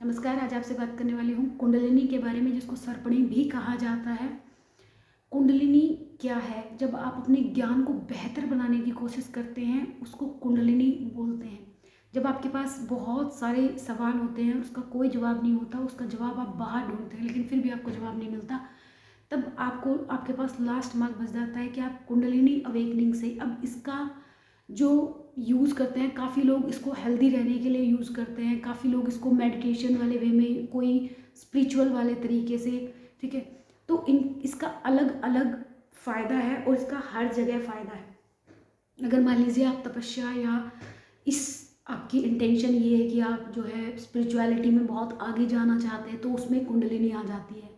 नमस्कार। आज आपसे बात करने वाली हूँ कुंडलिनी के बारे में, जिसको सर्पणी भी कहा जाता है। कुंडलिनी क्या है? जब आप अपने ज्ञान को बेहतर बनाने की कोशिश करते हैं, उसको कुंडलिनी बोलते हैं। जब आपके पास बहुत सारे सवाल होते हैं, उसका कोई जवाब नहीं होता, उसका जवाब आप बाहर ढूंढते हैं लेकिन फिर भी आपको जवाब नहीं मिलता, तब आपको आपके पास लास्ट मार्क बच जाता है कि आप कुंडलिनी अवेकनिंग से। अब इसका जो यूज़ करते हैं, काफ़ी लोग इसको हेल्दी रहने के लिए यूज़ करते हैं, काफ़ी लोग इसको मेडिटेशन वाले वे में, कोई स्पिरिचुअल वाले तरीके से, ठीक है। तो इसका अलग अलग फ़ायदा है और इसका हर जगह फ़ायदा है। अगर मान लीजिए आप तपस्या या इस आपकी इंटेंशन ये है कि आप जो है स्पिरिचुअलिटी में बहुत आगे जाना चाहते हैं, तो उसमें कुंडलिनी आ जाती है।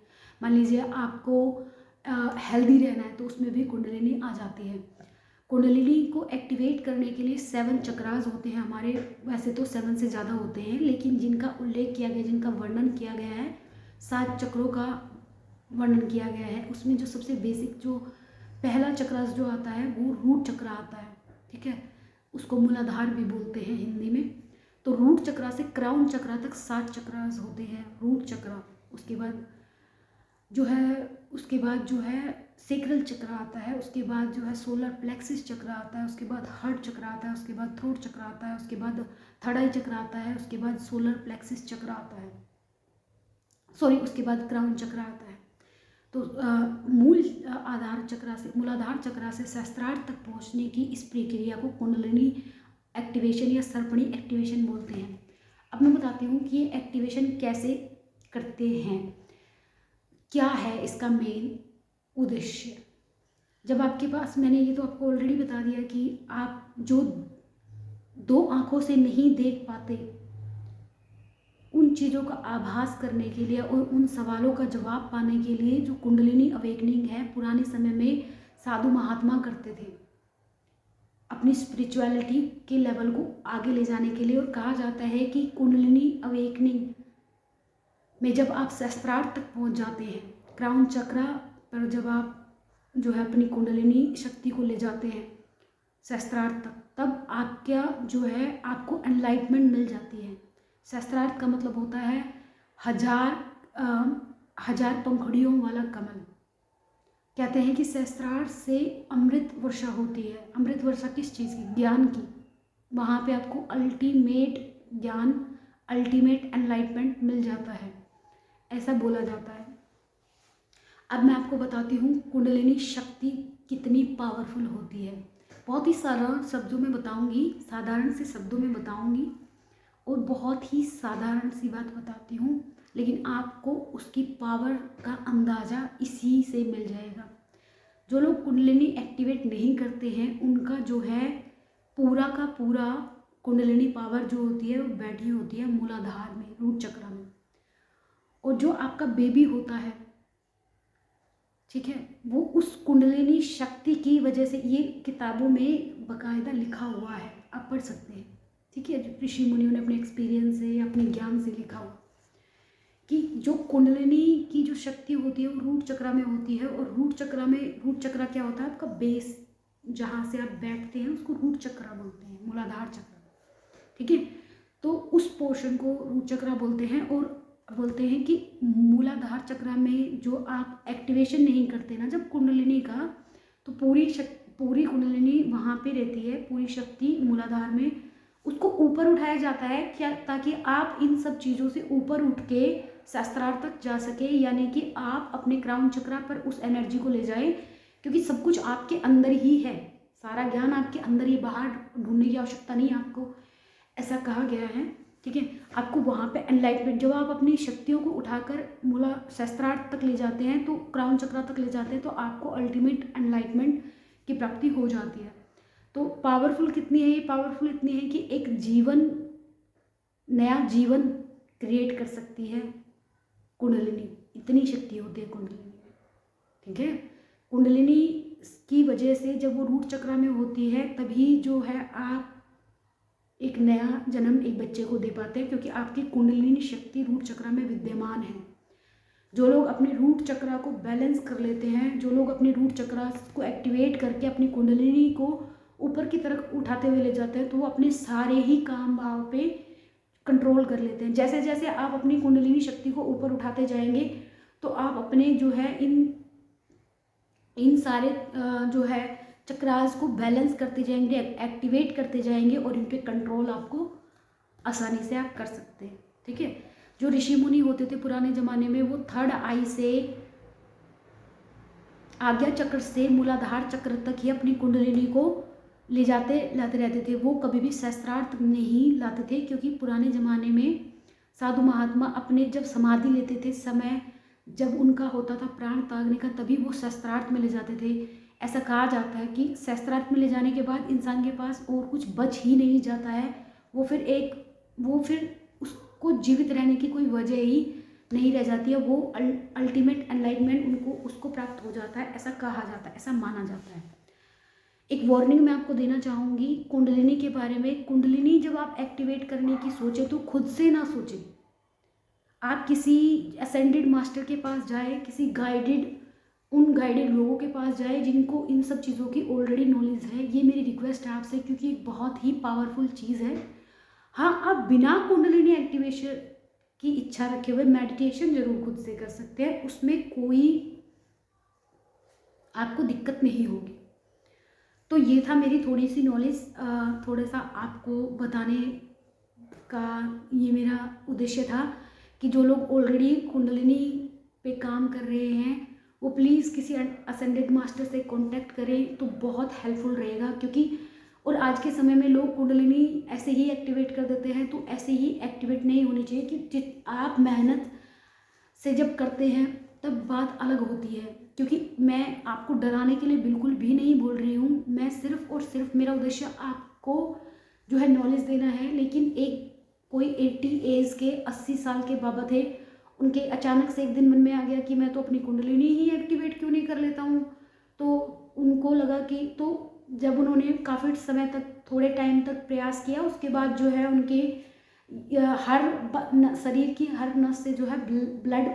मान लीजिए आपको हेल्दी रहना है, तो उसमें भी कुंडलिनी आ जाती है। कुंडलिनी को एक्टिवेट करने के लिए 7 चक्रास होते हैं हमारे। वैसे तो 7 से ज़्यादा होते हैं, लेकिन जिनका उल्लेख किया गया, जिनका वर्णन किया गया है, 7 चक्रों का वर्णन किया गया है। उसमें जो सबसे बेसिक, जो पहला चक्रास जो आता है, वो रूट चक्र आता है, ठीक है। उसको मूलाधार भी बोलते हैं हिंदी में। तो रूट चक्र से क्राउन चक्र तक 7 चक्रास होते हैं। रूट चक्र, उसके बाद जो है सेक्रल चक्र आता है, उसके बाद जो है सोलर प्लेक्सिस चक्र आता है, उसके बाद हार्ट चक्र आता है, उसके बाद थ्रोट चक्र आता है, उसके बाद थर्ड आई चक्र आता है, उसके बाद सोलर प्लेक्सिस चक्र आता है, उसके बाद क्राउन चक्र आता है। तो मूलाधार चक्र से सहस्त्रार्थ तक पहुंचने की इस प्रक्रिया को कुंडलिनी एक्टिवेशन या सर्पणी एक्टिवेशन बोलते हैं। अब मैं बताती हूँ कि ये एक्टिवेशन कैसे करते हैं, क्या है इसका मेन उद्देश्य। जब आपके पास, मैंने ये तो आपको ऑलरेडी बता दिया कि आप जो 2 आंखों से नहीं देख पाते, उन चीज़ों का आभास करने के लिए और उन सवालों का जवाब पाने के लिए जो कुंडलिनी अवेकनिंग है, पुराने समय में साधु महात्मा करते थे अपनी स्पिरिचुअलिटी के लेवल को आगे ले जाने के लिए। और कहा जाता है कि कुंडलिनी अवेकनिंग में जब आप सहस्त्रार्थ तक पहुंच जाते हैं, क्राउन चक्र पर जब आप जो है अपनी कुंडलिनी शक्ति को ले जाते हैं सहस्त्रार्थ तक, तब आपका जो है आपको एनलाइटमेंट मिल जाती है। सहस्त्रार्थ का मतलब होता है हजार पंखुड़ियों वाला कमल। कहते हैं कि सहस्त्रार्थ से अमृत वर्षा होती है। अमृत वर्षा किस चीज़ की? ज्ञान की। वहाँ पे आपको अल्टीमेट ज्ञान, अल्टीमेट एनलाइटमेंट मिल जाता है, ऐसा बोला जाता है। अब मैं आपको बताती हूँ कुंडलिनी शक्ति कितनी पावरफुल होती है। बहुत ही साधारण शब्दों में बताऊँगी, साधारण से शब्दों में बताऊँगी और बहुत ही साधारण सी बात बताती हूँ, लेकिन आपको उसकी पावर का अंदाज़ा इसी से मिल जाएगा। जो लोग कुंडलिनी एक्टिवेट नहीं करते हैं, उनका जो है पूरा का पूरा कुंडलिनी पावर जो होती है वो बैठी होती है मूलाधार में, रूट चक्र में। और जो आपका बेबी होता है, ठीक है, वो उस कुंडलिनी शक्ति की वजह से, ये किताबों में बाकायदा लिखा हुआ है, आप पढ़ सकते हैं, ठीक है। जो ऋषि मुनियों ने अपने एक्सपीरियंस से या अपने ज्ञान से लिखा हुआ कि जो कुंडलिनी की जो शक्ति होती है वो रूट चक्र में होती है। और रूट चक्र क्या होता है? आपका बेस, जहाँ से आप बैठते हैं उसको रूट चक्र बोलते हैं, मूलाधार चक्र, ठीक है। तो उस पोर्शन को रूट चक्र बोलते हैं। और बोलते हैं कि मूलाधार चक्र में जो आप एक्टिवेशन नहीं करते ना जब कुंडलिनी का, तो पूरी कुंडलिनी वहाँ पे रहती है, पूरी शक्ति मूलाधार में, उसको ऊपर उठाया जाता है क्या, ताकि आप इन सब चीज़ों से ऊपर उठ के सहस्त्रार्थ तक जा सके, यानी कि आप अपने क्राउन चक्र पर उस एनर्जी को ले जाए, क्योंकि सब कुछ आपके अंदर ही है, सारा ज्ञान आपके अंदर ही, बाहर ढूंढने की आवश्यकता नहीं है आपको, ऐसा कहा गया है, ठीक है। आपको वहाँ पे एनलाइटमेंट, जब आप अपनी शक्तियों को उठाकर मूला सहस्त्रार्थ तक ले जाते हैं, तो क्राउन चक्र तक ले जाते हैं, तो आपको अल्टीमेट एनलाइटमेंट की प्राप्ति हो जाती है। तो पावरफुल कितनी है ये? पावरफुल इतनी है कि एक नया जीवन क्रिएट कर सकती है कुंडलिनी। इतनी शक्ति होती है कुंडलिनी में, ठीक है। कुंडलिनी की वजह से जब वो रूट चक्र में होती है, तभी जो है आप एक नया जन्म एक बच्चे को दे पाते हैं, क्योंकि आपकी कुंडलिनी शक्ति रूट चक्र में विद्यमान है। जो लोग अपने रूट चक्र को बैलेंस कर लेते हैं, जो लोग अपने रूट चक्र को एक्टिवेट करके अपनी कुंडलिनी को ऊपर की तरफ उठाते हुए ले जाते हैं, तो वो अपने सारे ही काम भाव पे कंट्रोल कर लेते हैं। जैसे जैसे आप अपनी कुंडलिनी शक्ति को ऊपर उठाते जाएंगे तो आप अपने जो है इन सारे जो है चक्रास को बैलेंस करते जाएंगे, एक्टिवेट करते जाएंगे और इन पे कंट्रोल आपको आसानी से आप कर सकते हैं। ठीक है, जो ऋषि मुनि होते थे पुराने ज़माने में, वो थर्ड आई से आज्ञा चक्र से मूलाधार चक्र तक ही अपनी कुंडलिनी को लाते रहते थे। वो कभी भी शस्त्रार्थ नहीं लाते थे, क्योंकि पुराने ज़माने में साधु महात्मा अपने जब समाधि लेते थे, समय जब उनका होता था प्राण त्यागने का, तभी वो शस्त्रार्थ में ले जाते थे। ऐसा कहा जाता है कि शस्त्रार्थ में ले जाने के बाद इंसान के पास और कुछ बच ही नहीं जाता है। वो फिर उसको जीवित रहने की कोई वजह ही नहीं रह जाती है। वो अल्टीमेट एनलाइटमेंट उनको उसको प्राप्त हो जाता है, ऐसा कहा जाता है, ऐसा माना जाता है। एक वार्निंग मैं आपको देना चाहूँगी कुंडलिनी के बारे में। कुंडलिनी जब आप एक्टिवेट करने की सोचे तो खुद से ना सोचें। आप किसी असेंडेड मास्टर के पास जाए, किसी उन गाइडेड लोगों के पास जाए जिनको इन सब चीज़ों की ऑलरेडी नॉलेज है। ये मेरी रिक्वेस्ट है आपसे, क्योंकि एक बहुत ही पावरफुल चीज़ है। हाँ, आप बिना कुंडलिनी एक्टिवेशन की इच्छा रखे हुए मेडिटेशन जरूर खुद से कर सकते हैं, उसमें कोई आपको दिक्कत नहीं होगी। तो ये था मेरी थोड़ी सी नॉलेज, थोड़ा सा आपको बताने का ये मेरा उद्देश्य था कि जो लोग ऑलरेडी कुंडलिनी पे काम कर रहे हैं वो प्लीज़ किसी असेंडेड मास्टर से कांटेक्ट करें तो बहुत हेल्पफुल रहेगा। क्योंकि और आज के समय में लोग कुंडलिनी ऐसे ही एक्टिवेट कर देते हैं, तो ऐसे ही एक्टिवेट नहीं होनी चाहिए। कि आप मेहनत से जब करते हैं तब बात अलग होती है। क्योंकि मैं आपको डराने के लिए बिल्कुल भी नहीं बोल रही हूँ, मैं सिर्फ और सिर्फ मेरा उद्देश्य आपको जो है नॉलेज देना है। लेकिन कोई 80 एज के 80 साल के बाबा थे, उनके अचानक से एक दिन मन में आ गया कि मैं तो अपनी कुंडलिनी ही एक्टिवेट क्यों नहीं कर लेता हूँ। तो उनको लगा कि, तो जब उन्होंने काफ़ी समय तक, थोड़े टाइम तक प्रयास किया, उसके बाद जो है उनके शरीर की हर नस से जो है ब्लड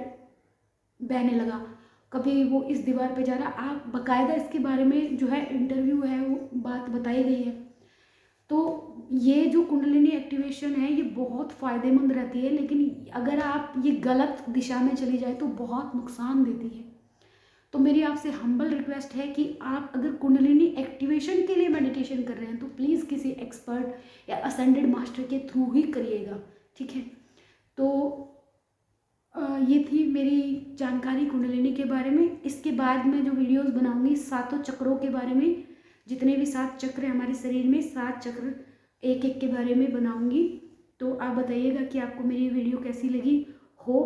बहने लगा। कभी वो इस दीवार पे जा रहा, आप बाकायदा इसके बारे में जो है इंटरव्यू है वो बात बताई गई है। तो ये जो कुंडलिनी एक्टिवेशन है ये बहुत फ़ायदेमंद रहती है, लेकिन अगर आप ये गलत दिशा में चली जाए तो बहुत नुकसान देती है। तो मेरी आपसे हम्बल रिक्वेस्ट है कि आप अगर कुंडलिनी एक्टिवेशन के लिए मेडिटेशन कर रहे हैं तो प्लीज़ किसी एक्सपर्ट या असेंडेड मास्टर के थ्रू ही करिएगा। ठीक है, तो ये थी मेरी जानकारी कुंडलिनी के बारे में। इसके बाद मैं जो वीडियोस बनाऊंगी सातों चक्रों के बारे में, जितने भी 7 चक्र हैं हमारे शरीर में, 7 चक्र एक एक के बारे में बनाऊंगी। तो आप बताइएगा कि आपको मेरी वीडियो कैसी लगी हो।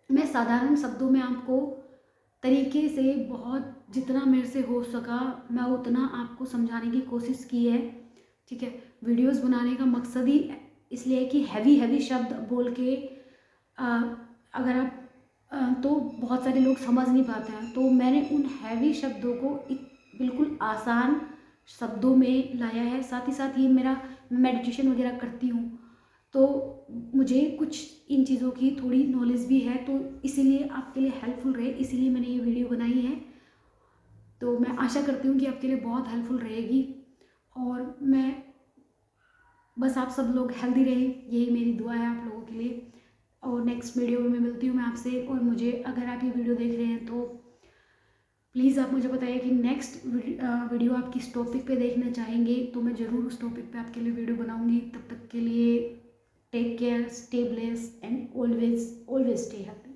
मैं साधारण शब्दों में आपको तरीके से बहुत जितना मेरे से हो सका मैं उतना आपको समझाने की कोशिश की है। ठीक है, वीडियोस बनाने का मकसद ही इसलिए है कि हैवी शब्द बोल के अगर आप तो बहुत सारे लोग समझ नहीं पाते हैं। तो मैंने उन हैवी शब्दों को बिल्कुल आसान शब्दों में लाया है। साथ ही साथ ये मेरा मेडिटेशन वगैरह करती हूँ तो मुझे कुछ इन चीज़ों की थोड़ी नॉलेज भी है, तो इसीलिए आपके लिए हेल्पफुल रहे, इसीलिए मैंने ये वीडियो बनाई है। तो मैं आशा करती हूँ कि आपके लिए बहुत हेल्पफुल रहेगी और मैं बस आप सब लोग हेल्दी रहें, यही मेरी दुआ है आप लोगों के लिए। और नेक्स्ट वीडियो में मैं मिलती हूँ मैं आपसे। और मुझे अगर आप ये वीडियो देख रहे हैं तो प्लीज़ आप मुझे बताइए कि नेक्स्ट वीडियो आप किस टॉपिक पे देखना चाहेंगे, तो मैं ज़रूर उस टॉपिक पे आपके लिए वीडियो बनाऊँगी। तब तक के लिए take care, stay blessed and always stay healthy.